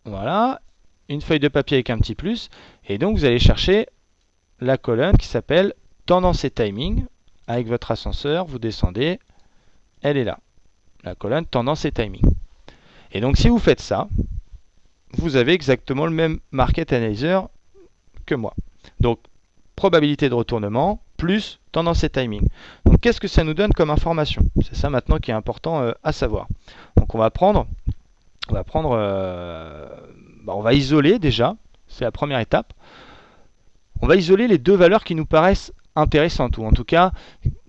Voilà, une feuille de papier avec un petit plus. Et donc vous allez chercher la colonne qui s'appelle tendance et timing. Avec votre ascenseur, vous descendez, elle est là. La colonne tendance et timing. Et donc si vous faites ça, vous avez exactement le même market analyzer que moi. Donc probabilité de retournement plus tendance et timing. Donc qu'est-ce que ça nous donne comme information? C'est ça maintenant qui est important à savoir. Donc on va isoler déjà, c'est la première étape. On va isoler les deux valeurs qui nous paraissent intéressantes, ou en tout cas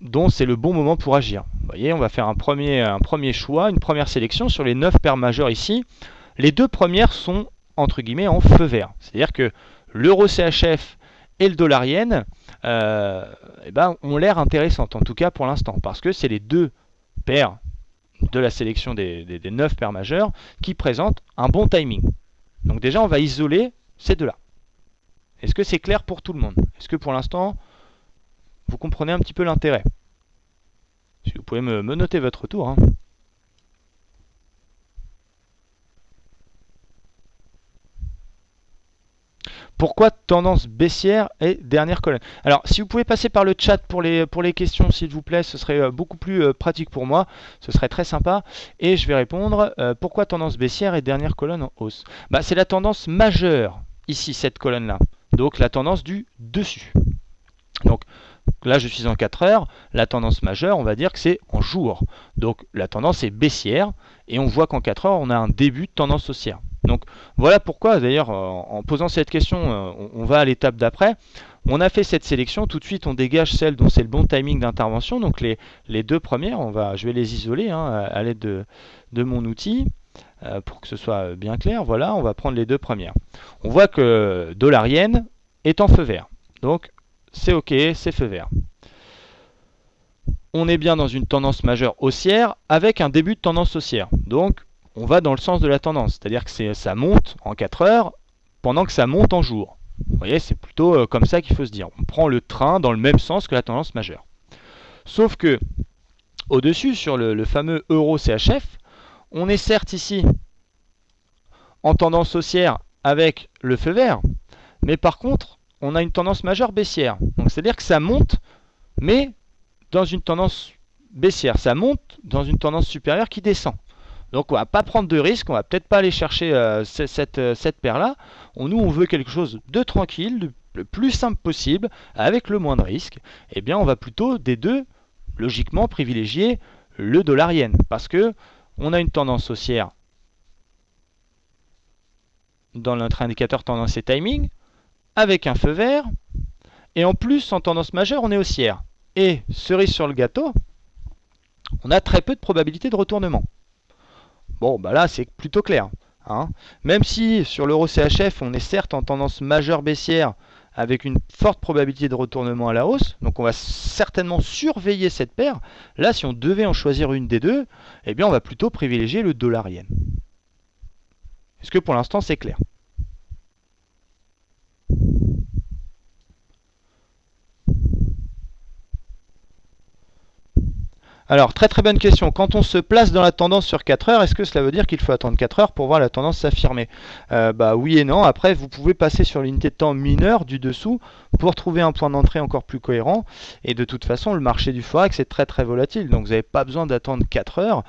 dont c'est le bon moment pour agir. Vous voyez, on va faire un premier choix, une première sélection sur les 9 paires majeures ici. Les deux premières sont entre guillemets en feu vert. C'est-à-dire que l'euro CHF et le dollar yen ont l'air intéressantes, en tout cas pour l'instant, parce que c'est les deux paires de la sélection des 9 paires majeures qui présentent un bon timing. Donc déjà, on va isoler ces deux-là. Est-ce que c'est clair pour tout le monde? Est-ce que pour l'instant, vous comprenez un petit peu l'intérêt? Si vous pouvez me noter votre tour. Hein. Pourquoi tendance baissière et dernière colonne? Alors, si vous pouvez passer par le chat pour les questions, s'il vous plaît, ce serait beaucoup plus pratique pour moi. Ce serait très sympa. Et je vais répondre. Pourquoi tendance baissière et dernière colonne en hausse? C'est la tendance majeure, ici, cette colonne-là. Donc, la tendance du dessus. Donc, là, je suis en 4 heures. La tendance majeure, on va dire que c'est en jour. Donc, la tendance est baissière. Et on voit qu'en 4 heures, on a un début de tendance haussière. Donc voilà pourquoi, d'ailleurs, en posant cette question, on va à l'étape d'après. On a fait cette sélection, tout de suite on dégage celle dont c'est le bon timing d'intervention. Donc les deux premières, je vais les isoler à l'aide de mon outil pour que ce soit bien clair. Voilà, on va prendre les deux premières. On voit que dollar yen est en feu vert. Donc c'est OK, c'est feu vert. On est bien dans une tendance majeure haussière avec un début de tendance haussière. Donc on va dans le sens de la tendance, c'est-à-dire que ça monte en 4 heures pendant que ça monte en jour. Vous voyez, c'est plutôt comme ça qu'il faut se dire. On prend le train dans le même sens que la tendance majeure. Sauf que au-dessus, sur le fameux euro CHF, on est certes ici en tendance haussière avec le feu vert, mais par contre, on a une tendance majeure baissière. Donc c'est-à-dire que ça monte, mais dans une tendance baissière. Ça monte dans une tendance supérieure qui descend. Donc on va pas prendre de risque, on va peut-être pas aller chercher cette paire-là. Nous, on veut quelque chose de tranquille, le plus simple possible, avec le moins de risque. Eh bien, on va plutôt des deux, logiquement, privilégier le dollar yen. Parce que on a une tendance haussière dans notre indicateur tendance et timing, avec un feu vert. Et en plus, en tendance majeure, on est haussière. Et cerise sur le gâteau, on a très peu de probabilité de retournement. Bon, là, c'est plutôt clair. Hein. Même si sur l'euro CHF, on est certes en tendance majeure baissière avec une forte probabilité de retournement à la hausse, donc on va certainement surveiller cette paire. Là, si on devait en choisir une des deux, eh bien, on va plutôt privilégier le dollar yen. Est-ce que pour l'instant, c'est clair? Alors, très très bonne question. Quand on se place dans la tendance sur 4 heures, est-ce que cela veut dire qu'il faut attendre 4 heures pour voir la tendance s'affirmer? Oui et non. Après, vous pouvez passer sur l'unité de temps mineure du dessous pour trouver un point d'entrée encore plus cohérent. Et de toute façon, le marché du Forex est très très volatile. Donc, vous n'avez pas besoin d'attendre 4 heures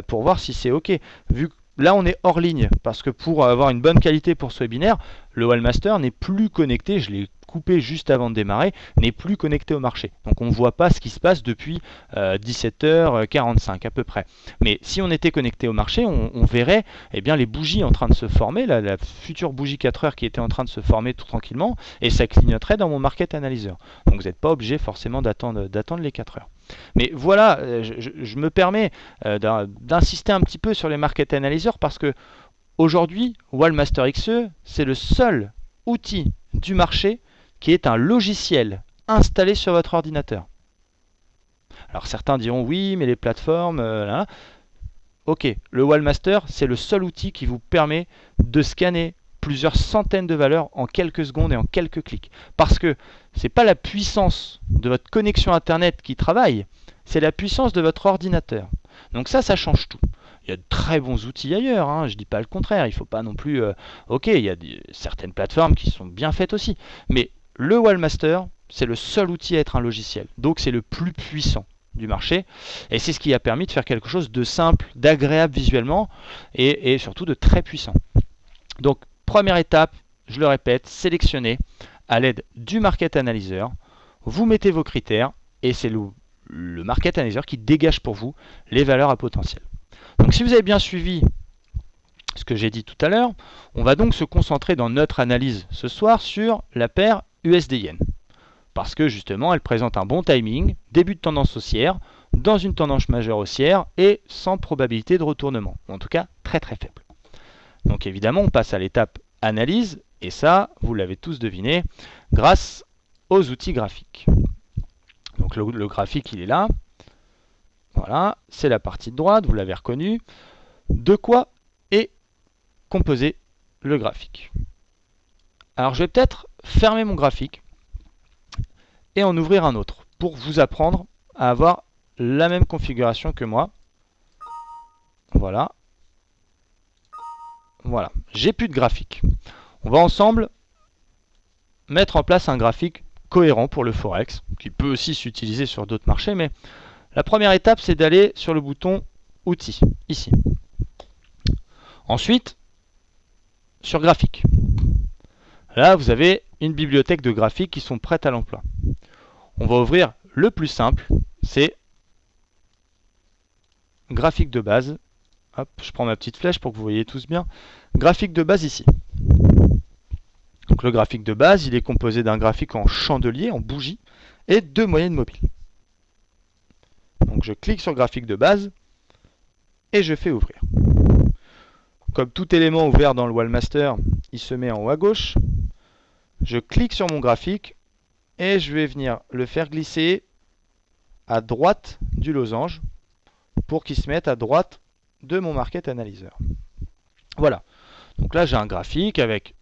pour voir si c'est OK. Vu que là, on est hors ligne. Parce que pour avoir une bonne qualité pour ce webinaire, le Wallmaster n'est plus connecté. Je l'ai coupé juste avant de démarrer, n'est plus connecté au marché. Donc on ne voit pas ce qui se passe depuis 17h45 à peu près. Mais si on était connecté au marché, on verrait les bougies en train de se former, la future bougie 4 heures qui était en train de se former tout tranquillement, et ça clignoterait dans mon market analyzer. Donc vous n'êtes pas obligé forcément d'attendre les 4 heures. Mais voilà, je me permets d'insister un petit peu sur les market analyzers parce que aujourd'hui, Wallmaster XE, c'est le seul outil du marché qui est un logiciel installé sur votre ordinateur. Alors certains diront oui, mais les plateformes... Ok, le Wallmaster, c'est le seul outil qui vous permet de scanner plusieurs centaines de valeurs en quelques secondes et en quelques clics. Parce que ce n'est pas la puissance de votre connexion Internet qui travaille, c'est la puissance de votre ordinateur. Donc ça change tout. Il y a de très bons outils ailleurs, hein, je dis pas le contraire, il faut pas non plus... ok, il y a certaines plateformes qui sont bien faites aussi, mais le Wallmaster, c'est le seul outil à être un logiciel, donc c'est le plus puissant du marché, et c'est ce qui a permis de faire quelque chose de simple, d'agréable visuellement, et surtout de très puissant. Donc, première étape, je le répète, sélectionnez à l'aide du Market Analyzer, vous mettez vos critères, et c'est le Market Analyzer qui dégage pour vous les valeurs à potentiel. Donc si vous avez bien suivi ce que j'ai dit tout à l'heure, on va donc se concentrer dans notre analyse ce soir sur la paire USD-Yen. Parce que justement, elle présente un bon timing, début de tendance haussière, dans une tendance majeure haussière et sans probabilité de retournement. En tout cas, très très faible. Donc évidemment, on passe à l'étape analyse, et ça, vous l'avez tous deviné, grâce aux outils graphiques. Donc le graphique, il est là. Voilà, c'est la partie de droite, vous l'avez reconnu. De quoi est composé le graphique? Alors je vais peut-être fermer mon graphique et en ouvrir un autre pour vous apprendre à avoir la même configuration que moi. Voilà. Voilà, j'ai plus de graphique. On va ensemble mettre en place un graphique cohérent pour le Forex, qui peut aussi s'utiliser sur d'autres marchés, mais la première étape, c'est d'aller sur le bouton Outils, ici. Ensuite, sur Graphique. Là, vous avez une bibliothèque de graphiques qui sont prêtes à l'emploi. On va ouvrir le plus simple, c'est Graphique de base. Hop, je prends ma petite flèche pour que vous voyez tous bien. Graphique de base ici. Donc le graphique de base, il est composé d'un graphique en chandelier, en bougie, et deux moyennes mobiles. Donc je clique sur graphique de base et je fais ouvrir. Comme tout élément ouvert dans le Wallmaster, il se met en haut à gauche. Je clique sur mon graphique et je vais venir le faire glisser à droite du losange pour qu'il se mette à droite de mon Market Analyzer. Voilà. Donc là, j'ai un graphique avec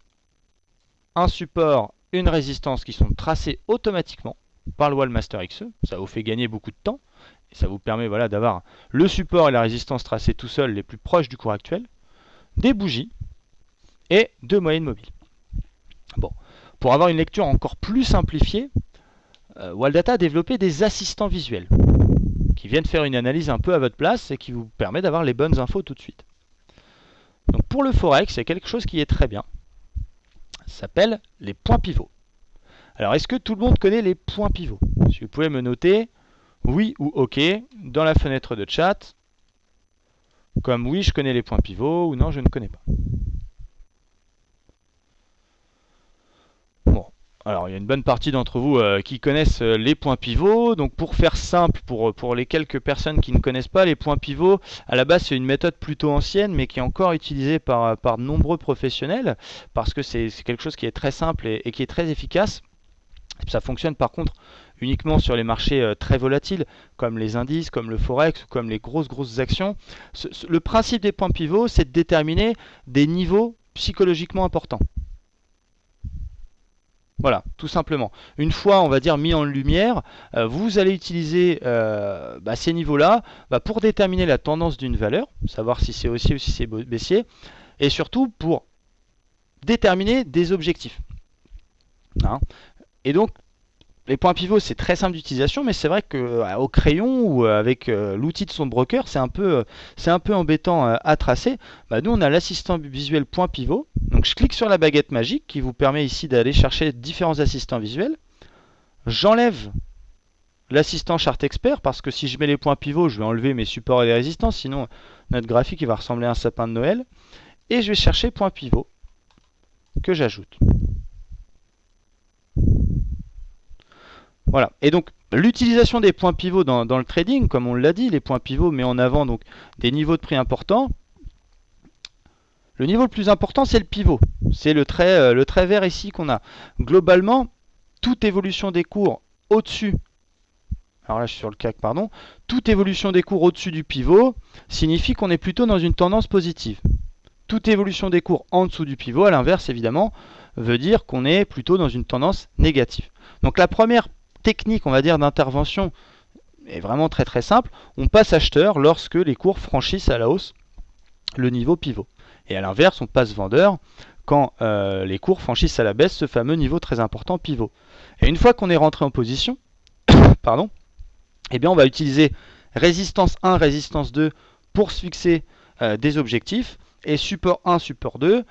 un support, une résistance qui sont tracés automatiquement par le Wallmaster XE. Ça vous fait gagner beaucoup de temps. Et ça vous permet voilà, d'avoir le support et la résistance tracés tout seuls les plus proches du cours actuel. Des bougies et deux moyennes mobiles. Bon. Pour avoir une lecture encore plus simplifiée, Walldata a développé des assistants visuels qui viennent faire une analyse un peu à votre place et qui vous permet d'avoir les bonnes infos tout de suite. Donc pour le Forex, il y a quelque chose qui est très bien. Ça s'appelle les points pivots. Alors est-ce que tout le monde connaît les points pivots? Si vous pouvez me noter oui ou ok dans la fenêtre de chat, comme oui je connais les points pivots ou non je ne connais pas. Bon, alors il y a une bonne partie d'entre vous qui connaissent les points pivots. Donc pour faire simple, pour les quelques personnes qui ne connaissent pas, les points pivots, à la base c'est une méthode plutôt ancienne mais qui est encore utilisée par de nombreux professionnels parce que c'est quelque chose qui est très simple et qui est très efficace. Ça fonctionne par contre uniquement sur les marchés très volatiles comme les indices, comme le Forex ou comme les grosses actions. Le principe des points pivots, c'est de déterminer des niveaux psychologiquement importants. Voilà, tout simplement. Une fois, on va dire, mis en lumière, vous allez utiliser ces niveaux-là pour déterminer la tendance d'une valeur, savoir si c'est haussier ou si c'est baissier, et surtout pour déterminer des objectifs. Hein. Et donc, les points pivots, c'est très simple d'utilisation, mais c'est vrai qu'au crayon ou avec l'outil de son broker, c'est un peu embêtant à tracer. Nous, on a l'assistant visuel point pivot. Donc, je clique sur la baguette magique qui vous permet ici d'aller chercher différents assistants visuels. J'enlève l'assistant chart expert parce que si je mets les points pivots, je vais enlever mes supports et les résistances. Sinon, notre graphique il va ressembler à un sapin de Noël. Et je vais chercher point pivot que j'ajoute. Voilà, et donc l'utilisation des points pivots dans le trading, comme on l'a dit, les points pivots mettent en avant donc des niveaux de prix importants. Le niveau le plus important, c'est le pivot. C'est le trait vert ici qu'on a. Globalement, toute évolution des cours au-dessus, alors là je suis sur le CAC, pardon, toute évolution des cours au-dessus du pivot signifie qu'on est plutôt dans une tendance positive. Toute évolution des cours en dessous du pivot, à l'inverse évidemment, veut dire qu'on est plutôt dans une tendance négative. Donc la première technique, on va dire, d'intervention est vraiment très simple. On passe acheteur lorsque les cours franchissent à la hausse le niveau pivot. Et à l'inverse, on passe vendeur quand les cours franchissent à la baisse ce fameux niveau très important pivot. Et une fois qu'on est rentré en position, pardon, eh bien on va utiliser résistance 1, résistance 2 pour se fixer des objectifs, et support 1, support 2,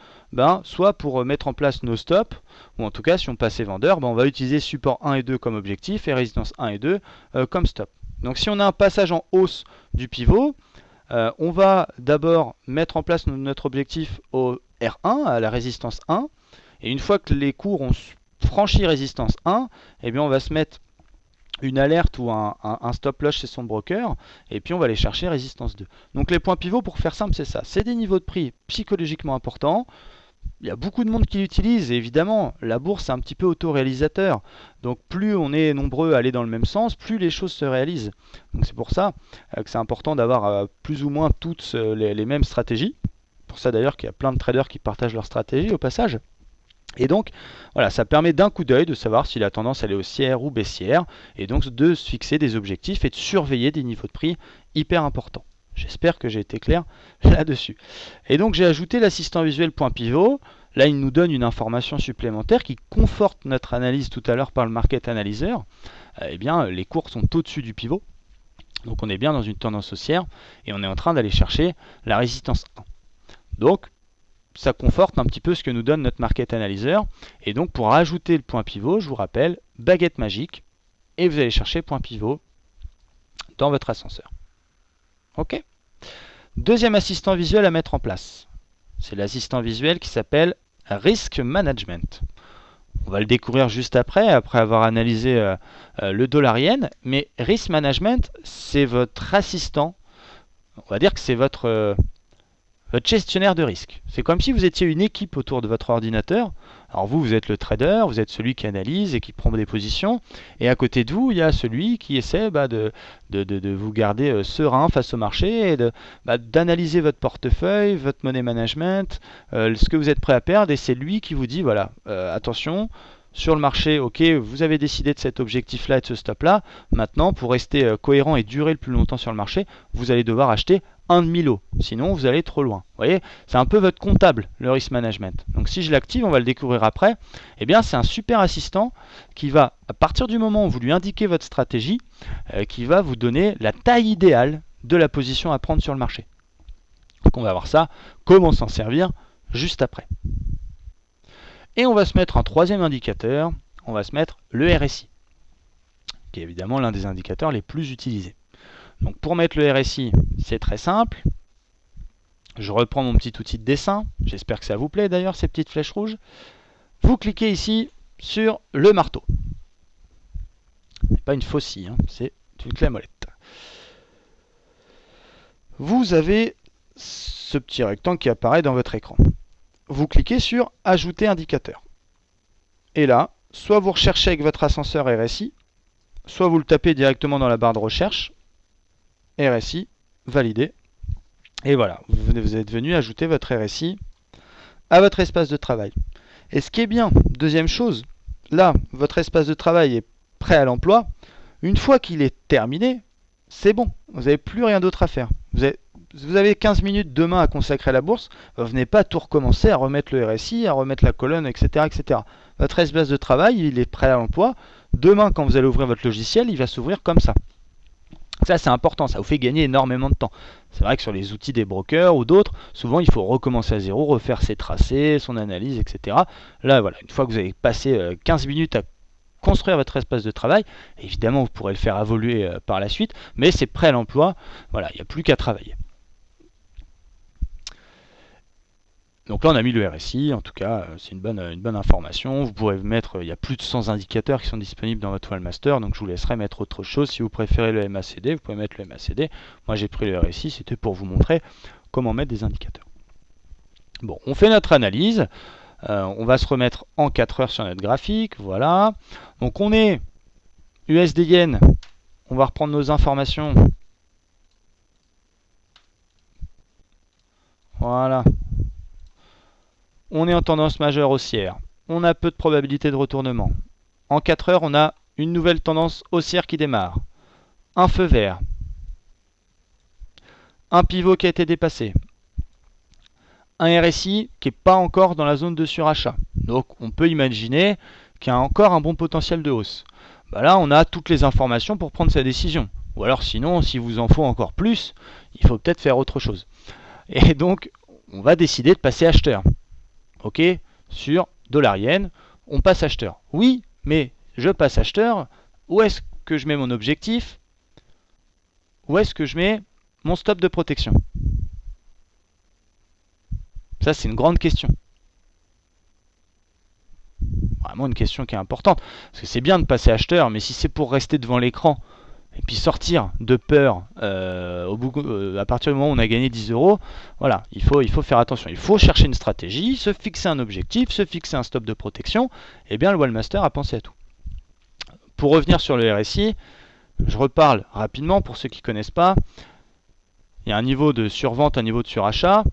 soit pour mettre en place nos stops, ou en tout cas si on passait vendeur, on va utiliser support 1 et 2 comme objectif et résistance 1 et 2 comme stop. Donc si on a un passage en hausse du pivot, on va d'abord mettre en place notre objectif au R1, à la résistance 1, et une fois que les cours ont franchi résistance 1, eh bien on va se mettre une alerte ou un stop loss chez son broker, et puis on va aller chercher résistance 2. Donc les points pivots, pour faire simple, c'est ça. C'est des niveaux de prix psychologiquement importants. Il y a beaucoup de monde qui l'utilise, et évidemment, la bourse est un petit peu autoréalisateur. Donc plus on est nombreux à aller dans le même sens, plus les choses se réalisent. Donc c'est pour ça que c'est important d'avoir plus ou moins toutes les mêmes stratégies. Pour ça d'ailleurs qu'il y a plein de traders qui partagent leur stratégie au passage. Et donc, voilà, ça permet d'un coup d'œil de savoir si la tendance elle est haussière ou baissière, et donc de se fixer des objectifs et de surveiller des niveaux de prix hyper importants. J'espère que j'ai été clair là-dessus. Et donc j'ai ajouté l'assistant visuel point pivot. Là, il nous donne une information supplémentaire qui conforte notre analyse tout à l'heure par le market analyzer. Eh bien, les cours sont au-dessus du pivot. Donc on est bien dans une tendance haussière et on est en train d'aller chercher la résistance 1. Donc, ça conforte un petit peu ce que nous donne notre market analyzer. Et donc pour rajouter le point pivot, je vous rappelle, baguette magique, et vous allez chercher point pivot dans votre ascenseur. Ok. Deuxième assistant visuel à mettre en place. C'est l'assistant visuel qui s'appelle Risk Management. On va le découvrir juste après avoir analysé le dollar yen. Mais Risk Management, c'est votre assistant. On va dire que c'est votre gestionnaire de risque. C'est comme si vous étiez une équipe autour de votre ordinateur. Alors vous êtes le trader, vous êtes celui qui analyse et qui prend des positions. Et à côté de vous, il y a celui qui essaie de vous garder serein face au marché et d'analyser votre portefeuille, votre money management, ce que vous êtes prêt à perdre. Et c'est lui qui vous dit, voilà, attention, sur le marché, ok, vous avez décidé de cet objectif-là et de ce stop-là. Maintenant, pour rester cohérent et durer le plus longtemps sur le marché, vous allez devoir acheter un demi-lot, sinon vous allez trop loin. Vous voyez, c'est un peu votre comptable, le risk management. Donc si je l'active, on va le découvrir après, eh bien c'est un super assistant qui va, à partir du moment où vous lui indiquez votre stratégie, qui va vous donner la taille idéale de la position à prendre sur le marché. Donc on va voir ça, comment s'en servir juste après. Et on va se mettre un troisième indicateur, on va se mettre le RSI, qui est évidemment l'un des indicateurs les plus utilisés. Donc pour mettre le RSI, c'est très simple. Je reprends mon petit outil de dessin. J'espère que ça vous plaît d'ailleurs, ces petites flèches rouges. Vous cliquez ici sur le marteau. Ce n'est pas une faucille, hein, c'est une clé à molette. Vous avez ce petit rectangle qui apparaît dans votre écran. Vous cliquez sur Ajouter indicateur. Et là, soit vous recherchez avec votre ascenseur RSI, soit vous le tapez directement dans la barre de recherche. RSI, validé. Et voilà, vous êtes venu ajouter votre RSI à votre espace de travail. Et ce qui est bien, deuxième chose, là, votre espace de travail est prêt à l'emploi. Une fois qu'il est terminé, c'est bon. Vous n'avez plus rien d'autre à faire. Vous avez 15 minutes demain à consacrer à la bourse. Vous venez pas tout recommencer à remettre le RSI, à remettre la colonne, etc., etc. Votre espace de travail, il est prêt à l'emploi. Demain, quand vous allez ouvrir votre logiciel, il va s'ouvrir comme ça. Ça, c'est important, ça vous fait gagner énormément de temps. C'est vrai que sur les outils des brokers ou d'autres, souvent il faut recommencer à zéro, refaire ses tracés, son analyse, etc. Là, voilà, une fois que vous avez passé 15 minutes à construire votre espace de travail, évidemment vous pourrez le faire évoluer par la suite, mais c'est prêt à l'emploi, voilà, il n'y a plus qu'à travailler. Donc là on a mis le RSI, en tout cas c'est une bonne information. Vous pourrez mettre, il y a plus de 100 indicateurs qui sont disponibles dans votre Wallmaster, donc je vous laisserai mettre autre chose. Si vous préférez le MACD, vous pouvez mettre le MACD. Moi j'ai pris le RSI, c'était pour vous montrer comment mettre des indicateurs. Bon, on fait notre analyse, on va se remettre en 4 heures sur notre graphique, voilà. Donc on est USD Yen, on va reprendre nos informations. Voilà. On est en tendance majeure haussière. On a peu de probabilité de retournement. En 4 heures, on a une nouvelle tendance haussière qui démarre. Un feu vert. Un pivot qui a été dépassé. un RSI qui n'est pas encore dans la zone de surachat. Donc on peut imaginer qu'il y a encore un bon potentiel de hausse. Bah là, on a toutes les informations pour prendre sa décision. Ou alors sinon, si vous en faut encore plus, il faut peut-être faire autre chose. Et donc, on va décider de passer acheteur. Ok, sur dollar-yen, on passe acheteur. Oui, mais je passe acheteur. Où est-ce que je mets mon objectif? Où est-ce que je mets mon stop de protection? Ça, c'est une grande question. Vraiment une question qui est importante. Parce que c'est bien de passer acheteur, mais si c'est pour rester devant l'écran et puis sortir de peur à partir du moment où on a gagné 10 euros, voilà, il faut faire attention. Il faut chercher une stratégie, se fixer un objectif, se fixer un stop de protection. Et bien le Wallmaster a pensé à tout. Pour revenir sur le RSI, je reparle rapidement pour ceux qui ne connaissent pas. Il y a un niveau de survente, un niveau de surachat.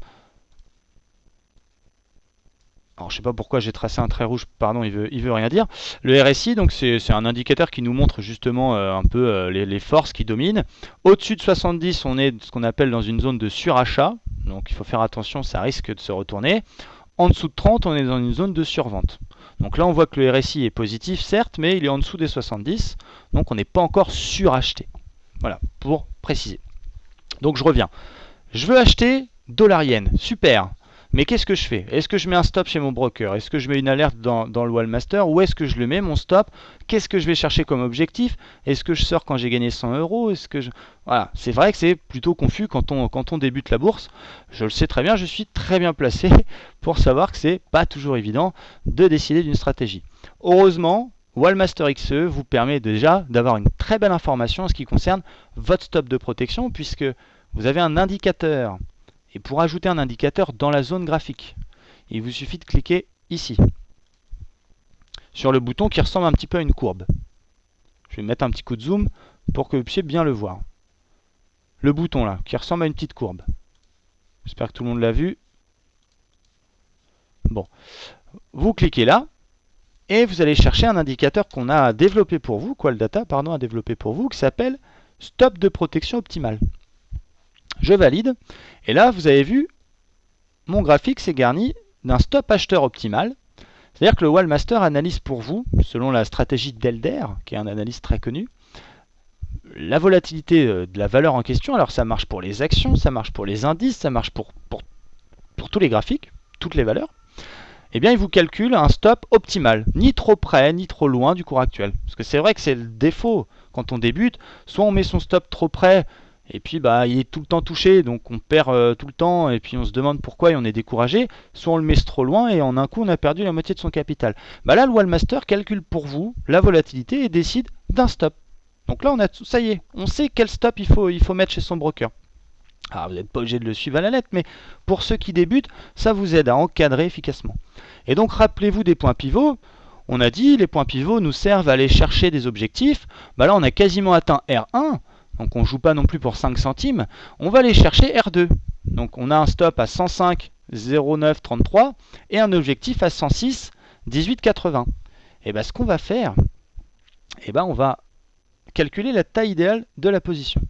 Alors je ne sais pas pourquoi j'ai tracé un trait rouge, pardon, il veut rien dire. Le RSI, donc c'est un indicateur qui nous montre justement un peu les forces qui dominent. Au-dessus de 70, on est ce qu'on appelle dans une zone de surachat. Donc il faut faire attention, ça risque de se retourner. En dessous de 30, on est dans une zone de survente. Donc là, on voit que le RSI est positif, certes, mais il est en dessous des 70. Donc on n'est pas encore suracheté. Voilà, pour préciser. Donc je reviens. Je veux acheter dollar-yen. Super. Mais qu'est-ce que je fais? Est-ce que je mets un stop chez mon broker? Est-ce que je mets une alerte dans le Wallmaster? Où est-ce que je le mets, mon stop? Qu'est-ce que je vais chercher comme objectif? Est-ce que je sors quand j'ai gagné 100 euros? Voilà, c'est vrai que c'est plutôt confus quand on débute la bourse. Je le sais très bien, je suis très bien placé pour savoir que c'est pas toujours évident de décider d'une stratégie. Heureusement, Wallmaster XE vous permet déjà d'avoir une très belle information en ce qui concerne votre stop de protection, puisque vous avez un indicateur. Et pour ajouter un indicateur dans la zone graphique, il vous suffit de cliquer ici, sur le bouton qui ressemble un petit peu à une courbe. Je vais mettre un petit coup de zoom pour que vous puissiez bien le voir. Le bouton là, qui ressemble à une petite courbe. J'espère que tout le monde l'a vu. Bon, vous cliquez là, et vous allez chercher un indicateur qu'on a développé pour vous, QualData, pardon, a développé pour vous, qui s'appelle Stop de protection optimale. Je valide, et là vous avez vu, mon graphique s'est garni d'un stop acheteur optimal. C'est-à-dire que le Wallmaster analyse pour vous, selon la stratégie d'Elder, qui est un analyste très connu, la volatilité de la valeur en question. Alors ça marche pour les actions, ça marche pour les indices, ça marche pour tous les graphiques, toutes les valeurs. Eh bien il vous calcule un stop optimal, ni trop près, ni trop loin du cours actuel. Parce que c'est vrai que c'est le défaut quand on débute, soit on met son stop trop près, et puis bah, il est tout le temps touché, donc on perd tout le temps, et puis on se demande pourquoi et on est découragé. Soit on le met trop loin et en un coup on a perdu la moitié de son capital. Bah là le Wallmaster calcule pour vous la volatilité et décide d'un stop. Donc là ça y est, on sait quel stop il faut mettre chez son broker. Alors vous n'êtes pas obligé de le suivre à la lettre, mais pour ceux qui débutent, ça vous aide à encadrer efficacement. Et donc rappelez-vous des points pivots. On a dit les points pivots nous servent à aller chercher des objectifs. Bah là on a quasiment atteint R1. Donc on ne joue pas non plus pour 5 centimes, on va aller chercher R2. Donc on a un stop à 105,09,33 et un objectif à 106,18,80. Et bien ce qu'on va faire, on va calculer la taille idéale de la position.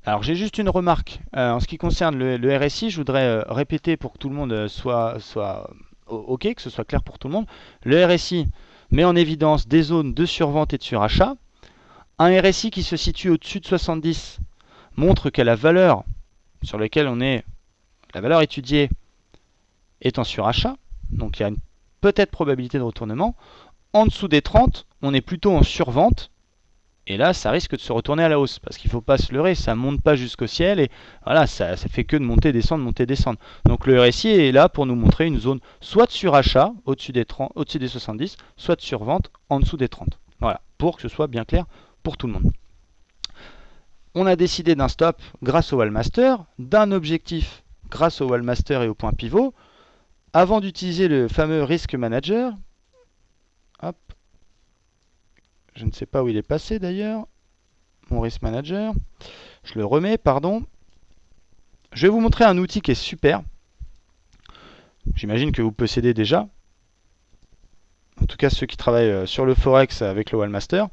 Alors j'ai juste une remarque. En ce qui concerne le RSI, je voudrais répéter pour que tout le monde soit OK, que ce soit clair pour tout le monde. Le RSI met en évidence des zones de survente et de surachat. Un RSI qui se situe au-dessus de 70 montre que la valeur sur laquelle la valeur étudiée est en surachat, donc il y a une peut-être probabilité de retournement. En dessous des 30, on est plutôt en survente, et là ça risque de se retourner à la hausse, parce qu'il ne faut pas se leurrer, ça ne monte pas jusqu'au ciel, et voilà, ça fait que de monter, descendre, monter, descendre. Donc le RSI est là pour nous montrer une zone soit de surachat au-dessus des 70, soit de survente en dessous des 30. Voilà, pour que ce soit bien clair pour tout le monde. On a décidé d'un stop grâce au Wallmaster, d'un objectif grâce au Wallmaster et au point pivot. Avant d'utiliser le fameux Risk Manager, hop, je ne sais pas où il est passé d'ailleurs, mon Risk Manager, je le remets, pardon. Je vais vous montrer un outil qui est super. J'imagine que vous possédez déjà. En tout cas, ceux qui travaillent sur le Forex avec le Wallmaster.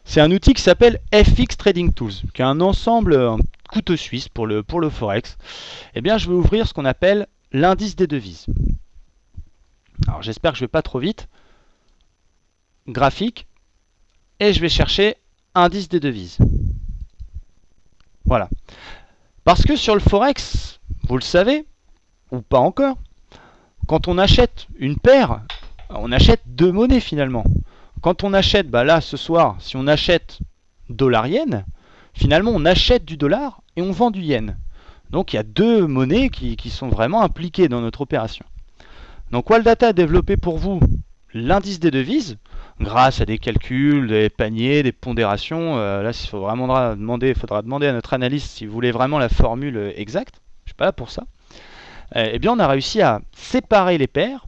C'est un outil qui s'appelle FX Trading Tools, qui est un ensemble, un couteau suisse pour le Forex. Eh bien, je vais ouvrir ce qu'on appelle l'indice des devises. Alors, j'espère que je ne vais pas trop vite. Graphique. Et je vais chercher indice des devises. Voilà. Parce que sur le Forex, vous le savez, ou pas encore, quand on achète une paire, on achète deux monnaies finalement. Quand on achète, bah là ce soir, si on achète dollar-yen, finalement on achète du dollar et on vend du yen. Donc il y a deux monnaies qui sont vraiment impliquées dans notre opération. Donc Waldata a développé pour vous l'indice des devises, grâce à des calculs, des paniers, des pondérations. Là, il faudra demander à notre analyste si vous voulez vraiment la formule exacte. Je ne suis pas là pour ça. Eh bien, on a réussi à séparer les paires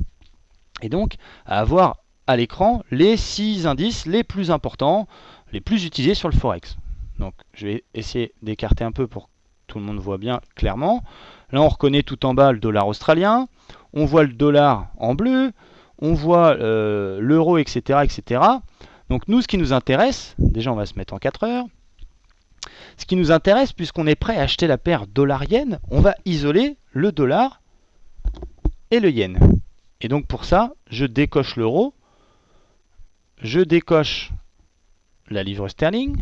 et donc à avoir à l'écran les 6 indices les plus importants, les plus utilisés sur le Forex. Donc, je vais essayer d'écarter un peu pour que tout le monde voit bien clairement. Là, on reconnaît tout en bas le dollar australien. On voit le dollar en bleu. On voit l'euro, etc., etc. Donc nous, ce qui nous intéresse, déjà on va se mettre en 4 heures. Ce qui nous intéresse, puisqu'on est prêt à acheter la paire dollar-yen, on va isoler le dollar et le yen. Et donc pour ça, je décoche l'euro, je décoche la livre sterling,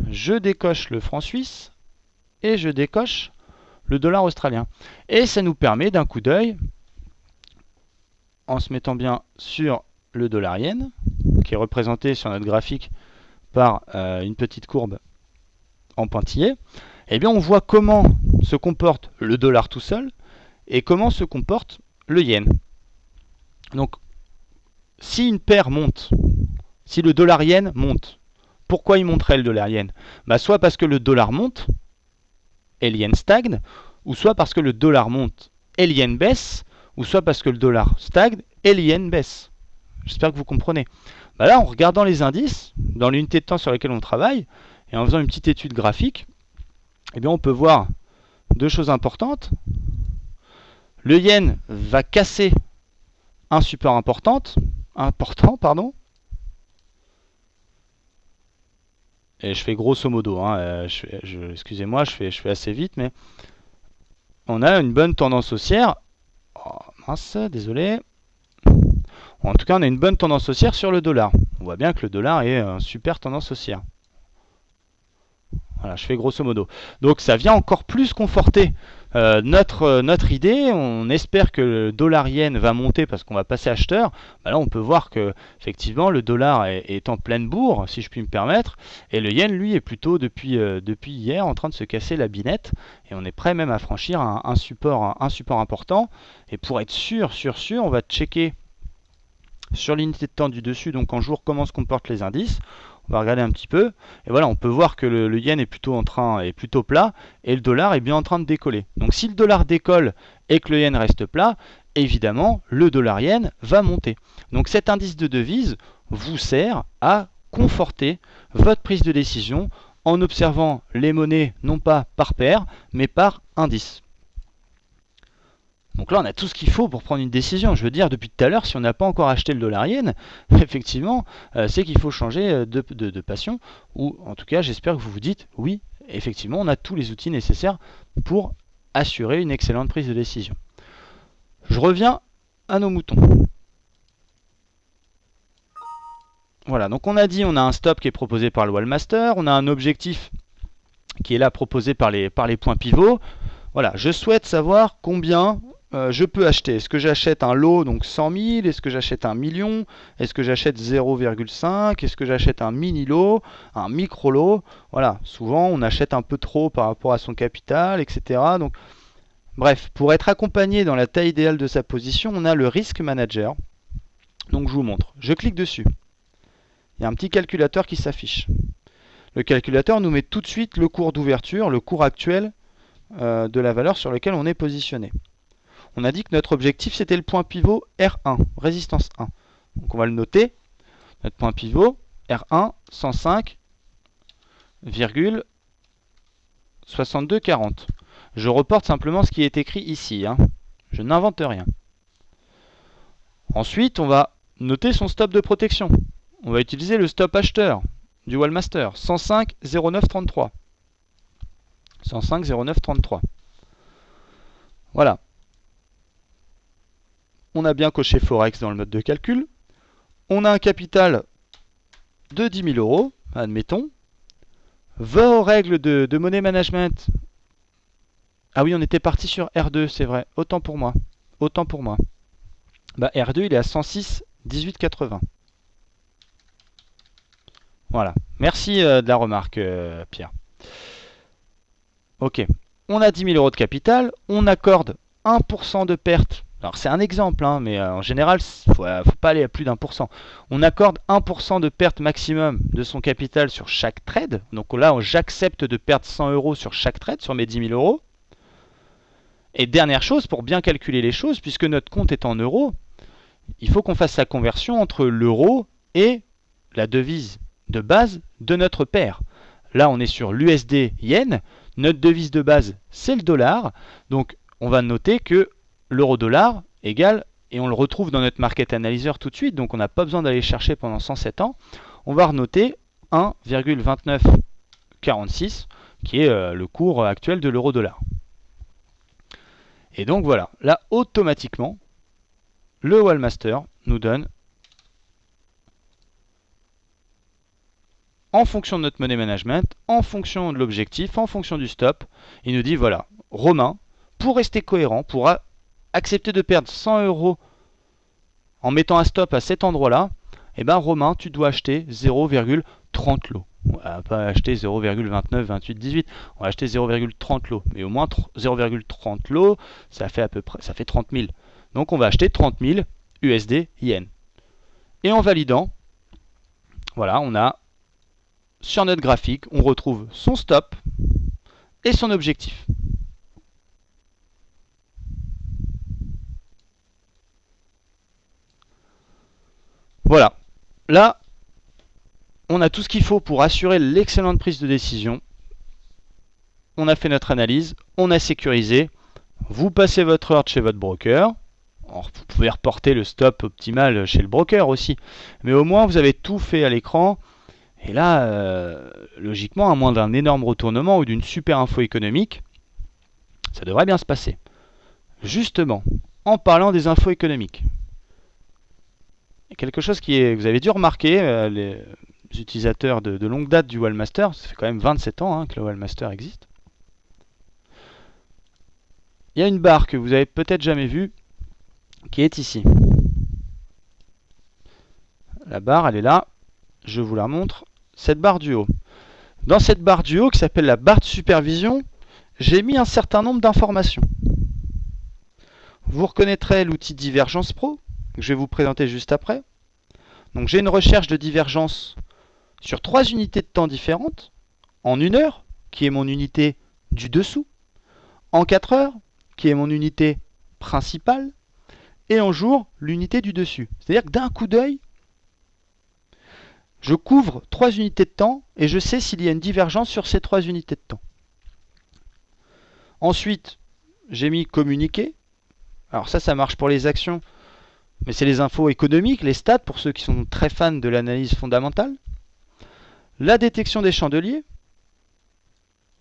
je décoche le franc suisse et je décoche le dollar australien. Et ça nous permet d'un coup d'œil, en se mettant bien sur le dollar yen, qui est représenté sur notre graphique par une petite courbe en pointillé, eh bien on voit comment se comporte le dollar tout seul et comment se comporte le yen. Donc, si une paire monte, si le dollar yen monte, pourquoi il monterait le dollar yen? Soit parce que le dollar monte et le yen stagne, ou soit parce que le dollar monte et le yen baisse, ou soit parce que le dollar stagne et le yen baisse. J'espère que vous comprenez. Là, en regardant les indices, dans l'unité de temps sur laquelle on travaille, et en faisant une petite étude graphique, eh bien, on peut voir deux choses importantes. Le yen va casser un support important, et je fais grosso modo, excusez-moi, je fais assez vite, mais on a une bonne tendance haussière. Oh, mince, désolé. En tout cas, on a une bonne tendance haussière sur le dollar. On voit bien que le dollar est une super tendance haussière. Voilà, je fais grosso modo. Donc ça vient encore plus conforter notre idée. On espère que le dollar yen va monter parce qu'on va passer acheteur. Là, on peut voir que effectivement le dollar est en pleine bourre, si je puis me permettre, et le yen, lui, est plutôt depuis hier en train de se casser la binette. Et on est prêt même à franchir un support important. Et pour être sûr, on va checker sur l'unité de temps du dessus, donc en jour, comment se comportent les indices. On va regarder un petit peu, et voilà, on peut voir que le yen est plutôt plat, et le dollar est bien en train de décoller. Donc si le dollar décolle et que le yen reste plat, évidemment, le dollar yen va monter. Donc cet indice de devise vous sert à conforter votre prise de décision en observant les monnaies non pas par paire, mais par indice. Donc là, on a tout ce qu'il faut pour prendre une décision. Je veux dire, depuis tout à l'heure, si on n'a pas encore acheté le dollar yen, effectivement, c'est qu'il faut changer de passion. Ou en tout cas, j'espère que vous vous dites, oui, effectivement, on a tous les outils nécessaires pour assurer une excellente prise de décision. Je reviens à nos moutons. Voilà, donc on a dit, on a un stop qui est proposé par le Wallmaster, on a un objectif qui est là proposé par les points pivots. Voilà, je souhaite savoir combien je peux acheter. Est-ce que j'achète un lot, donc 100 000? Est-ce que j'achète un million? Est-ce que j'achète 0,5? Est-ce que j'achète un mini lot, un micro lot? Voilà, souvent on achète un peu trop par rapport à son capital, etc. Donc, bref, pour être accompagné dans la taille idéale de sa position, on a le Risk Manager. Donc je vous montre. Je clique dessus. Il y a un petit calculateur qui s'affiche. Le calculateur nous met tout de suite le cours d'ouverture, le cours actuel de la valeur sur laquelle on est positionné. On a dit que notre objectif c'était le point pivot R1, résistance 1. Donc on va le noter. Notre point pivot R1 105,6240. Je reporte simplement ce qui est écrit ici. Je n'invente rien. Ensuite, on va noter son stop de protection. On va utiliser le stop acheteur du Wallmaster 105,0933. 105,0933. Voilà. On a bien coché Forex dans le mode de calcul. On a un capital de 10 000 euros, admettons. Va aux règles de money management. Ah oui, on était parti sur R2, c'est vrai. Autant pour moi. Autant pour moi. Bah, R2, il est à 106,1880. Voilà. Merci de la remarque, Pierre. Ok. On a 10 000 euros de capital. On accorde 1% de perte. Alors, c'est un exemple, hein, mais en général, faut pas aller à plus d'1%. On accorde 1% de perte maximum de son capital sur chaque trade. Donc là, j'accepte de perdre 100 euros sur chaque trade, sur mes 10 000 euros. Et dernière chose, pour bien calculer les choses, puisque notre compte est en euros, il faut qu'on fasse la conversion entre l'euro et la devise de base de notre paire. Là, on est sur l'USD yen. Notre devise de base, c'est le dollar. Donc, on va noter que l'euro-dollar égale, et on le retrouve dans notre market analyzer tout de suite, donc on n'a pas besoin d'aller chercher pendant 107 ans. On va renoter 1,2946, qui est le cours actuel de l'euro-dollar. Et donc voilà, là, automatiquement, le Wallmaster nous donne, en fonction de notre money management, en fonction de l'objectif, en fonction du stop, il nous dit voilà, Romain, pour rester cohérent, pour accepter de perdre 100 euros en mettant un stop à cet endroit-là, eh ben Romain, tu dois acheter 0,30 lots. On va pas acheter 0,29, 28, 18, on va acheter 0,30 lots. Mais au moins 0,30 lots, ça fait à peu près, ça fait 30 000. Donc on va acheter 30 000 USD Yen. Et en validant, voilà, on a sur notre graphique, on retrouve son stop et son objectif. Voilà. Là, on a tout ce qu'il faut pour assurer l'excellente prise de décision. On a fait notre analyse, on a sécurisé. Vous passez votre ordre chez votre broker. Alors, vous pouvez reporter le stop optimal chez le broker aussi. Mais au moins, vous avez tout fait à l'écran. Et là, logiquement, à moins d'un énorme retournement ou d'une super info économique, ça devrait bien se passer. Justement, en parlant des infos économiques, quelque chose que vous avez dû remarquer, les utilisateurs de longue date du Wallmaster, ça fait quand même 27 ans que le Wallmaster existe. Il y a une barre que vous avez peut-être jamais vue, qui est ici. La barre, elle est là. Je vous la montre. Cette barre du haut. Dans cette barre du haut, qui s'appelle la barre de supervision, j'ai mis un certain nombre d'informations. Vous reconnaîtrez l'outil Divergence Pro, que je vais vous présenter juste après. Donc j'ai une recherche de divergence sur 3 unités de temps différentes, en 1 heure, qui est mon unité du dessous, en 4 heures, qui est mon unité principale, et en jour, l'unité du dessus. C'est-à-dire que d'un coup d'œil, je couvre 3 unités de temps et je sais s'il y a une divergence sur ces 3 unités de temps. Ensuite, j'ai mis communiquer. Alors ça marche pour les actions, mais c'est les infos économiques, les stats, pour ceux qui sont très fans de l'analyse fondamentale. La détection des chandeliers.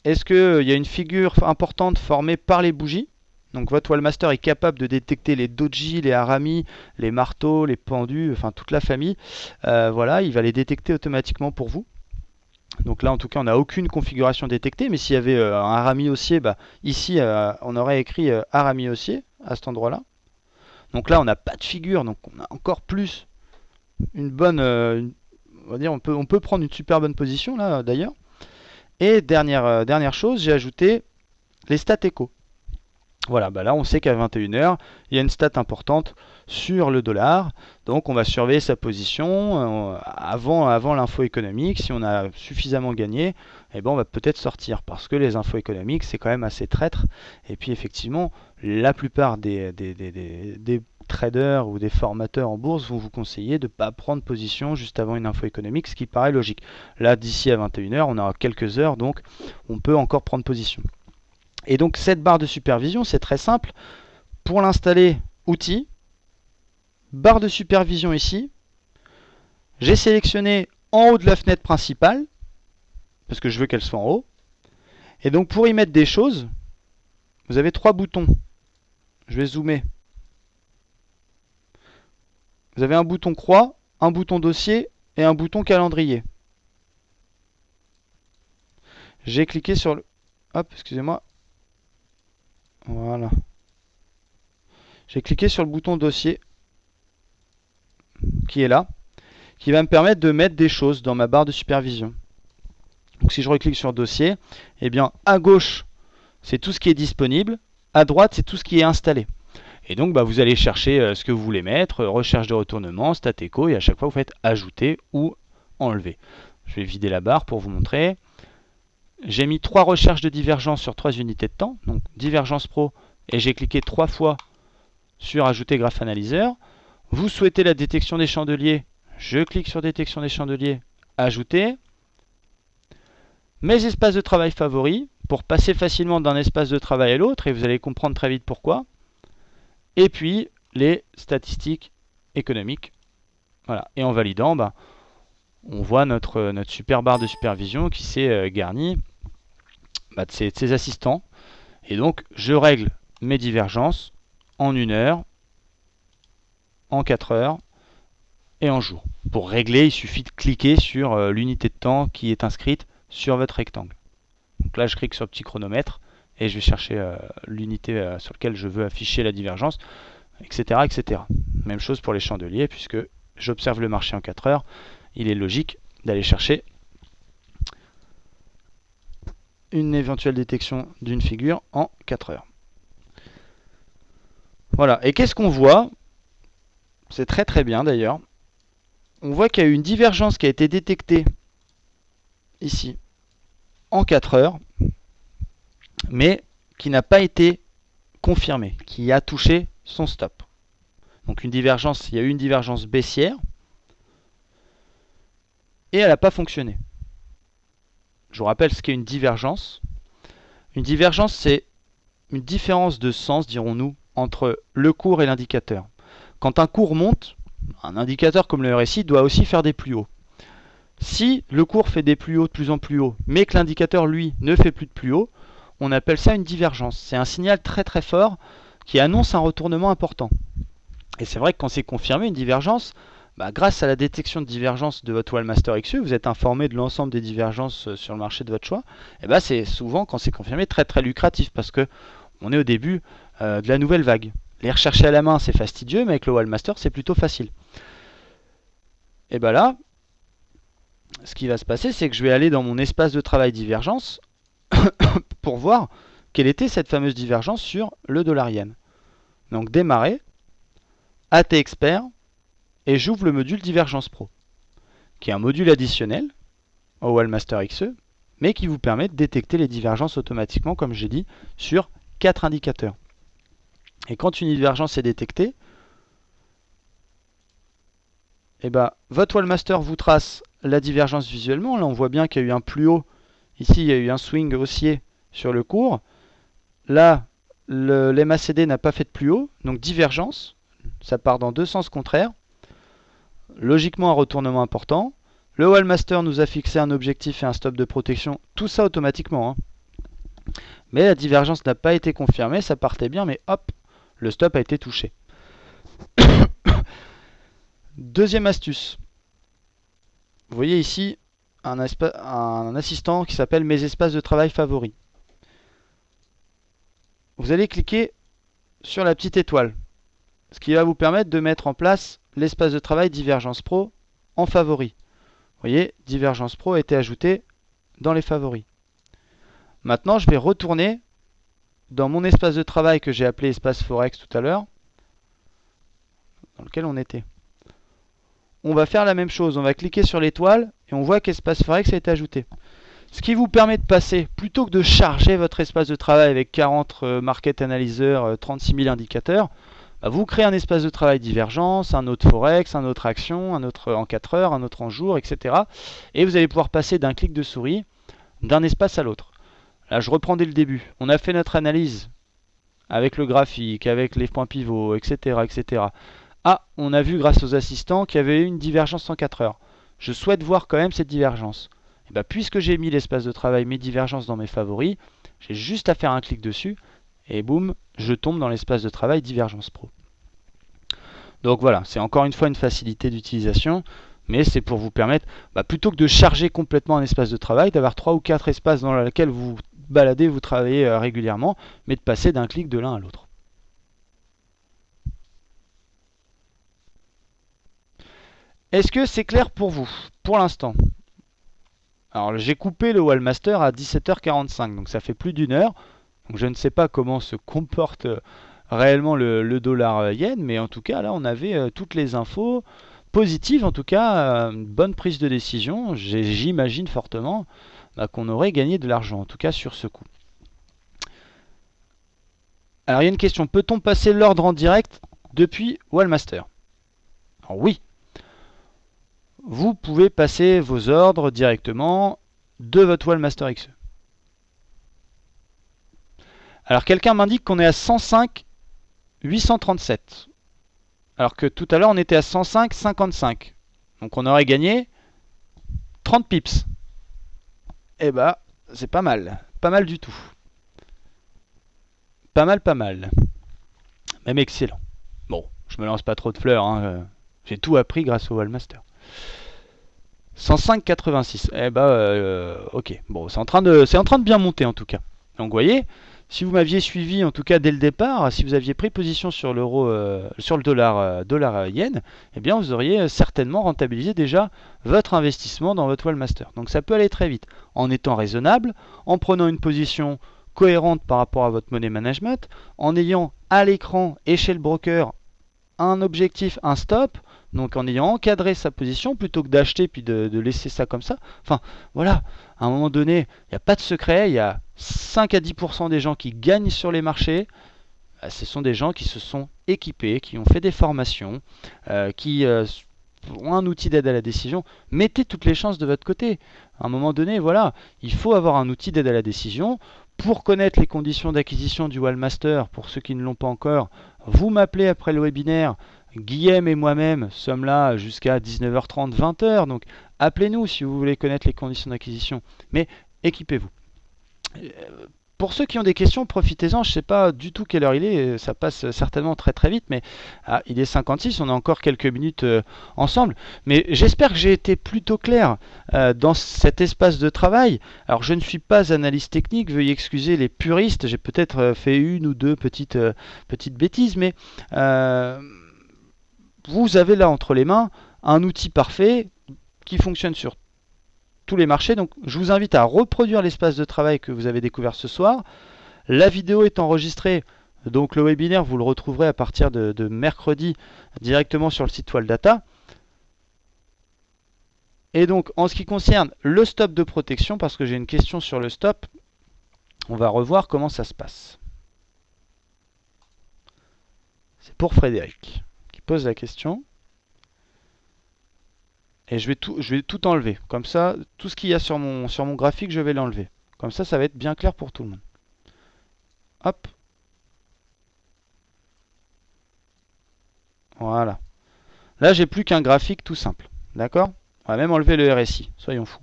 Est-ce qu'il y a une figure importante formée par les bougies? Donc votre Wallmaster est capable de détecter les doji, les harami, les marteaux, les pendus, enfin toute la famille. Voilà, il va les détecter automatiquement pour vous. Donc là, en tout cas, on n'a aucune configuration détectée, mais s'il y avait un harami haussier, ici, on aurait écrit harami haussier à cet endroit-là. Donc là, on n'a pas de figure, donc on a encore plus une bonne... on va dire, on peut prendre une super bonne position là, d'ailleurs. Et dernière chose, j'ai ajouté les stats éco. Voilà, là on sait qu'à 21 h, il y a une stat importante sur le dollar. Donc on va surveiller sa position avant l'info économique. Si on a suffisamment gagné, on va peut-être sortir. Parce que les infos économiques, c'est quand même assez traître. Et puis effectivement, la plupart des traders ou des formateurs en bourse vont vous conseiller de ne pas prendre position juste avant une info économique, ce qui paraît logique. Là, d'ici à 21 h, on aura quelques heures, donc on peut encore prendre position. Et donc cette barre de supervision, c'est très simple. Pour l'installer, outils, barre de supervision ici. J'ai sélectionné en haut de la fenêtre principale, parce que je veux qu'elle soit en haut. Et donc pour y mettre des choses, vous avez 3 boutons. Je vais zoomer. Vous avez un bouton croix, un bouton dossier et un bouton calendrier. J'ai cliqué sur le... Hop, excusez-moi. Voilà. J'ai cliqué sur le bouton dossier qui est là, qui va me permettre de mettre des choses dans ma barre de supervision. Donc si je reclique sur dossier, eh bien à gauche, c'est tout ce qui est disponible, à droite, c'est tout ce qui est installé. Et donc vous allez chercher ce que vous voulez mettre, recherche de retournement, stat echo, et à chaque fois vous faites ajouter ou enlever. Je vais vider la barre pour vous montrer. J'ai mis 3 recherches de divergence sur 3 unités de temps, donc divergence pro, et j'ai cliqué 3 fois sur ajouter graphe analyseur. Vous souhaitez la détection des chandeliers, je clique sur détection des chandeliers, ajouter. Mes espaces de travail favoris, pour passer facilement d'un espace de travail à l'autre, et vous allez comprendre très vite pourquoi. Et puis les statistiques économiques. Voilà. Et en validant, on voit notre super barre de supervision qui s'est garnie de ses assistants. Et donc je règle mes divergences en 1 heure, en 4 heures et en jour. Pour régler, il suffit de cliquer sur l'unité de temps qui est inscrite sur votre rectangle. Donc là, je clique sur le petit chronomètre et je vais chercher l'unité sur laquelle je veux afficher la divergence, etc., etc. Même chose pour les chandeliers, puisque j'observe le marché en 4 heures. Il est logique d'aller chercher une éventuelle détection d'une figure en 4 heures. Voilà. Et qu'est-ce qu'on voit? C'est très très bien d'ailleurs. On voit qu'il y a eu une divergence qui a été détectée ici en 4 heures, mais qui n'a pas été confirmée, qui a touché son stop. Donc une divergence, il y a eu une divergence baissière et elle n'a pas fonctionné. Je vous rappelle ce qu'est une divergence. Une divergence, c'est une différence de sens, dirons-nous, entre le cours et l'indicateur. Quand un cours monte, un indicateur comme le RSI doit aussi faire des plus hauts. Si le cours fait des plus hauts de plus en plus haut, mais que l'indicateur, lui, ne fait plus de plus haut, on appelle ça une divergence. C'est un signal très très fort qui annonce un retournement important. Et c'est vrai que quand c'est confirmé, une divergence, grâce à la détection de divergence de votre Wallmaster XE, vous êtes informé de l'ensemble des divergences sur le marché de votre choix. Et c'est souvent, quand c'est confirmé, très très lucratif parce que on est au début de la nouvelle vague. Les rechercher à la main, c'est fastidieux, mais avec le Wallmaster, c'est plutôt facile. Et là, ce qui va se passer, c'est que je vais aller dans mon espace de travail divergence pour voir quelle était cette fameuse divergence sur le dollar-yen. Donc démarrer, AT Expert, et j'ouvre le module Divergence Pro, qui est un module additionnel au Wallmaster XE, mais qui vous permet de détecter les divergences automatiquement, comme j'ai dit, sur 4 indicateurs. Et quand une divergence est détectée, votre Wallmaster vous trace la divergence visuellement. Là, on voit bien qu'il y a eu un plus haut. Ici, il y a eu un swing haussier sur le cours. Là, l'MACD n'a pas fait de plus haut, donc divergence. Ça part dans deux sens contraires. Logiquement, un retournement important. Le Wallmaster nous a fixé un objectif et un stop de protection. Tout ça automatiquement. Mais la divergence n'a pas été confirmée. Ça partait bien, mais hop, le stop a été touché. Deuxième astuce. Vous voyez ici un assistant qui s'appelle Mes espaces de travail favoris. Vous allez cliquer sur la petite étoile, ce qui va vous permettre de mettre en place l'espace de travail Divergence Pro en favoris. Vous voyez, Divergence Pro a été ajouté dans les favoris. Maintenant, je vais retourner dans mon espace de travail que j'ai appelé espace Forex tout à l'heure, dans lequel on était. On va faire la même chose, on va cliquer sur l'étoile et on voit qu'espace Forex a été ajouté. Ce qui vous permet de passer, plutôt que de charger votre espace de travail avec 40 market analyseurs, 36 000 indicateurs, vous créez un espace de travail divergence, un autre Forex, un autre action, un autre en 4 heures, un autre en jour, etc. Et vous allez pouvoir passer d'un clic de souris d'un espace à l'autre. Là, je reprends dès le début. On a fait notre analyse avec le graphique, avec les points pivots, etc., etc. Ah, on a vu grâce aux assistants qu'il y avait une divergence en 4 heures. Je souhaite voir quand même cette divergence. Et bah, puisque j'ai mis l'espace de travail, mes divergences dans mes favoris, j'ai juste à faire un clic dessus et boum, je tombe dans l'espace de travail Divergence Pro. Donc voilà, c'est encore une fois une facilité d'utilisation, mais c'est pour vous permettre, plutôt que de charger complètement un espace de travail, d'avoir 3 ou 4 espaces dans lesquels vous baladez, vous travaillez régulièrement, mais de passer d'un clic de l'un à l'autre. Est-ce que c'est clair pour vous, pour l'instant? Alors j'ai coupé le Wallmaster à 17h45, donc ça fait plus d'une heure. Donc je ne sais pas comment se comporte réellement le dollar yen, mais en tout cas là on avait toutes les infos positives, en tout cas une bonne prise de décision. J'imagine fortement qu'on aurait gagné de l'argent, en tout cas sur ce coup. Alors il y a une question, peut-on passer l'ordre en direct depuis Wallmaster? Alors oui, vous pouvez passer vos ordres directement de votre Wallmaster XE. Alors quelqu'un m'indique qu'on est à 105 837. Alors que tout à l'heure on était à 105 55. Donc on aurait gagné 30 pips. Eh bah, c'est pas mal. Pas mal du tout. Pas mal, pas mal. Même excellent. Bon, je me lance pas trop de fleurs. Hein. J'ai tout appris grâce au Wallmaster. 105,86. Eh bah, ok. Bon, c'est en train de bien monter en tout cas. Donc, vous voyez, si vous m'aviez suivi en tout cas dès le départ, si vous aviez pris position sur l'euro, sur le dollar yen, eh bien, vous auriez certainement rentabilisé déjà votre investissement dans votre Wallmaster. Donc, ça peut aller très vite en étant raisonnable, en prenant une position cohérente par rapport à votre money management, en ayant à l'écran et chez le broker un objectif, un stop, donc en ayant encadré sa position plutôt que d'acheter puis de laisser ça comme ça. Enfin voilà, à un moment donné, il n'y a pas de secret, il y a 5 à 10% des gens qui gagnent sur les marchés. Ce sont des gens qui se sont équipés, qui ont fait des formations, qui ont un outil d'aide à la décision. Mettez toutes les chances de votre côté. À un moment donné, voilà, il faut avoir un outil d'aide à la décision. Pour connaître les conditions d'acquisition du Wallmaster, pour ceux qui ne l'ont pas encore, vous m'appelez après le webinaire. Guillaume et moi-même sommes là jusqu'à 19h30, 20h. Donc appelez-nous si vous voulez connaître les conditions d'acquisition. Mais équipez-vous. Pour ceux qui ont des questions, profitez-en. Je ne sais pas du tout quelle heure il est. Ça passe certainement très très vite. Mais il est 56. On a encore quelques minutes ensemble. Mais j'espère que j'ai été plutôt clair dans cet espace de travail. Alors je ne suis pas analyste technique. Veuillez excuser les puristes. J'ai peut-être fait une ou deux petites bêtises. Mais vous avez là entre les mains un outil parfait qui fonctionne sur tous les marchés. Donc je vous invite à reproduire l'espace de travail que vous avez découvert ce soir. La vidéo est enregistrée, donc le webinaire vous le retrouverez à partir de mercredi directement sur le site Waldata. Et donc en ce qui concerne le stop de protection, parce que j'ai une question sur le stop, on va revoir comment ça se passe. C'est pour Frédéric qui pose la question. Et je vais tout enlever. Comme ça, tout ce qu'il y a sur mon graphique, je vais l'enlever. Comme ça va être bien clair pour tout le monde. Hop. Voilà. Là, j'ai plus qu'un graphique tout simple. D'accord? On va même enlever le RSI. Soyons fous.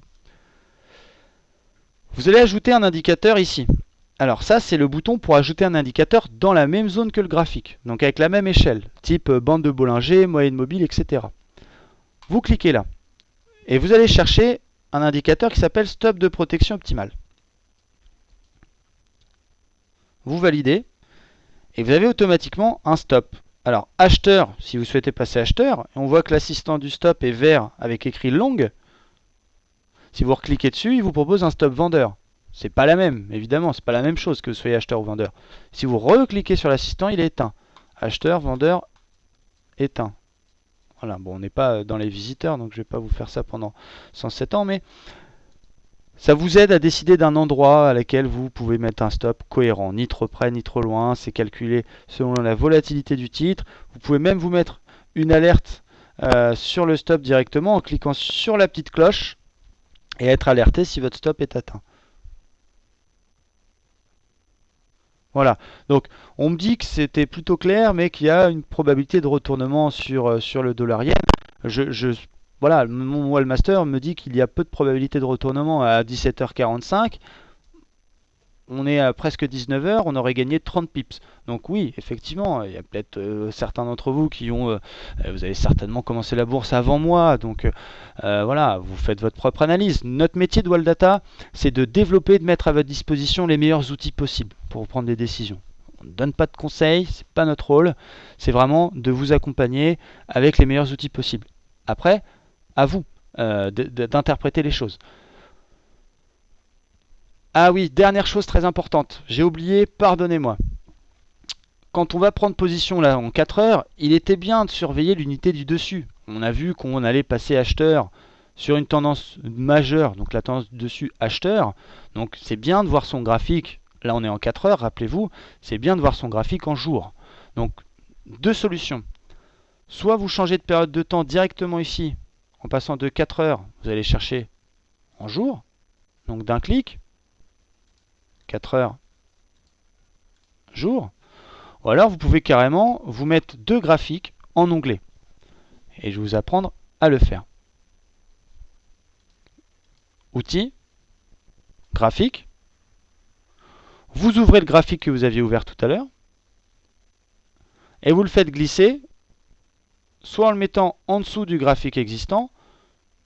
Vous allez ajouter un indicateur ici. Alors ça, c'est le bouton pour ajouter un indicateur dans la même zone que le graphique. Donc avec la même échelle. Type bande de Bollinger, moyenne mobile, etc. Vous cliquez là. Et vous allez chercher un indicateur qui s'appelle stop de protection optimale. Vous validez et vous avez automatiquement un stop. Alors acheteur, si vous souhaitez passer acheteur, on voit que l'assistant du stop est vert avec écrit long. Si vous recliquez dessus, il vous propose un stop vendeur. C'est pas la même, évidemment, c'est pas la même chose que vous soyez acheteur ou vendeur. Si vous recliquez sur l'assistant, il est éteint. Acheteur, vendeur, éteint. Voilà, bon, on n'est pas dans les visiteurs, donc je ne vais pas vous faire ça pendant 107 ans, mais ça vous aide à décider d'un endroit à laquelle vous pouvez mettre un stop cohérent, ni trop près, ni trop loin. C'est calculé selon la volatilité du titre. Vous pouvez même vous mettre une alerte sur le stop directement en cliquant sur la petite cloche et être alerté si votre stop est atteint. Voilà, donc on me dit que c'était plutôt clair, mais qu'il y a une probabilité de retournement sur le dollar yen. voilà, mon Wallmaster me dit qu'il y a peu de probabilité de retournement à 17h45. On est à presque 19h, on aurait gagné 30 pips. Donc oui, effectivement, il y a peut-être certains d'entre vous qui ont... vous avez certainement commencé la bourse avant moi, donc voilà, vous faites votre propre analyse. Notre métier de Walldata, c'est de développer, de mettre à votre disposition les meilleurs outils possibles pour prendre des décisions. On ne donne pas de conseils, c'est pas notre rôle, c'est vraiment de vous accompagner avec les meilleurs outils possibles. Après, à vous d'interpréter les choses. Ah oui, dernière chose très importante, j'ai oublié, pardonnez-moi. Quand on va prendre position là en 4 heures, il était bien de surveiller l'unité du dessus. On a vu qu'on allait passer acheteur sur une tendance majeure, donc la tendance du dessus acheteur. Donc c'est bien de voir son graphique, là on est en 4 heures, rappelez-vous, c'est bien de voir son graphique en jour. Donc deux solutions. Soit vous changez de période de temps directement ici, en passant de 4 heures, vous allez chercher en jour, donc d'un clic, 4 heures, jour. Ou alors vous pouvez carrément vous mettre deux graphiques en onglet. Et je vais vous apprendre à le faire. Outils, graphique. Vous ouvrez le graphique que vous aviez ouvert tout à l'heure. Et vous le faites glisser, soit en le mettant en dessous du graphique existant,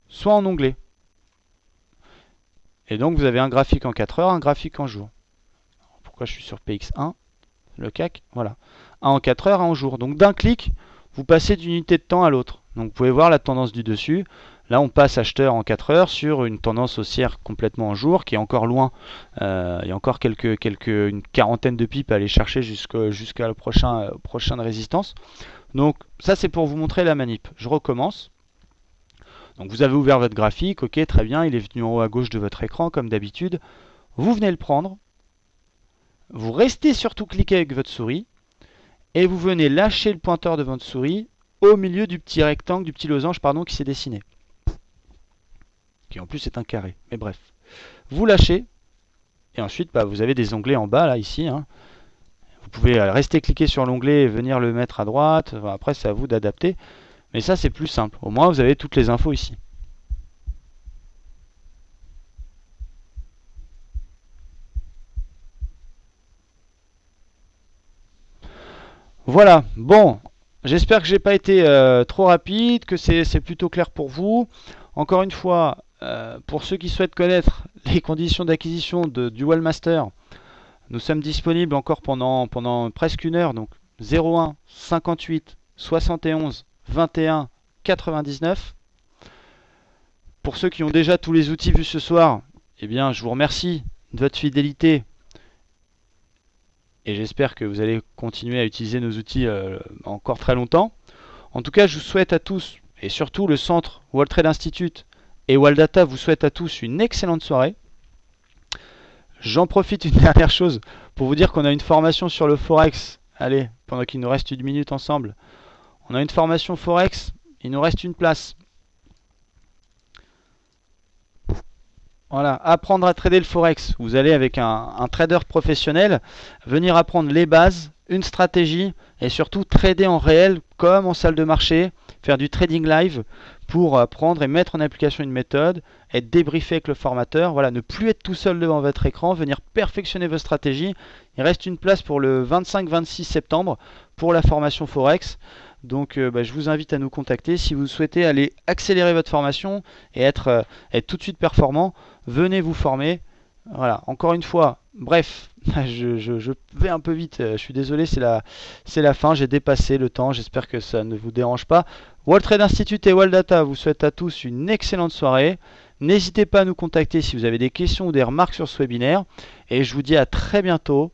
soit en onglet. Et donc vous avez un graphique en 4 heures, un graphique en jour. Pourquoi je suis sur PX1 ? Le CAC, voilà. Un en 4 heures, un en jour. Donc d'un clic, vous passez d'une unité de temps à l'autre. Donc vous pouvez voir la tendance du dessus. Là, on passe acheteur en 4 heures sur une tendance haussière complètement en jour, qui est encore loin. Il y a encore une quarantaine de pips à aller chercher jusqu'à la prochaine résistance. Donc ça, c'est pour vous montrer la manip. Je recommence. Donc vous avez ouvert votre graphique, ok, très bien, il est venu en haut à gauche de votre écran, comme d'habitude. Vous venez le prendre. Vous restez surtout cliquer avec votre souris. Et vous venez lâcher le pointeur de votre souris au milieu du petit rectangle, du petit losange, pardon, qui s'est dessiné. Qui en plus est un carré, mais bref. Vous lâchez, et ensuite vous avez des onglets en bas, là, ici. Hein. Vous pouvez rester cliquer sur l'onglet et venir le mettre à droite. Enfin, après, c'est à vous d'adapter. Mais ça, c'est plus simple. Au moins, vous avez toutes les infos ici. Voilà, bon, j'espère que j'ai pas été trop rapide, que c'est plutôt clair pour vous. Encore une fois, pour ceux qui souhaitent connaître les conditions d'acquisition du Wallmaster, nous sommes disponibles encore pendant presque une heure, donc 01 58 71 21 99. Pour ceux qui ont déjà tous les outils vus ce soir, eh bien, je vous remercie de votre fidélité. Et j'espère que vous allez continuer à utiliser nos outils encore très longtemps. En tout cas, je vous souhaite à tous, et surtout le centre World Trade Institute et Walldata vous souhaite à tous une excellente soirée. J'en profite une dernière chose pour vous dire qu'on a une formation sur le Forex. Allez, pendant qu'il nous reste une minute ensemble. On a une formation Forex, il nous reste une place. Voilà, apprendre à trader le Forex. Vous allez avec un trader professionnel venir apprendre les bases, une stratégie et surtout trader en réel comme en salle de marché, faire du trading live pour apprendre et mettre en application une méthode, être débriefé avec le formateur, voilà, ne plus être tout seul devant votre écran, venir perfectionner vos stratégies. Il reste une place pour le 25-26 septembre pour la formation Forex. Donc je vous invite à nous contacter si vous souhaitez aller accélérer votre formation et être tout de suite performant. Venez vous former. Voilà, encore une fois, bref, je vais un peu vite, je suis désolé, c'est la fin, j'ai dépassé le temps, j'espère que ça ne vous dérange pas. World Trade Institute et Walldata vous souhaitent à tous une excellente soirée. N'hésitez pas à nous contacter si vous avez des questions ou des remarques sur ce webinaire. Et je vous dis à très bientôt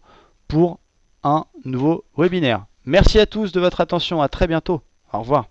pour un nouveau webinaire. Merci à tous de votre attention, à très bientôt. Au revoir.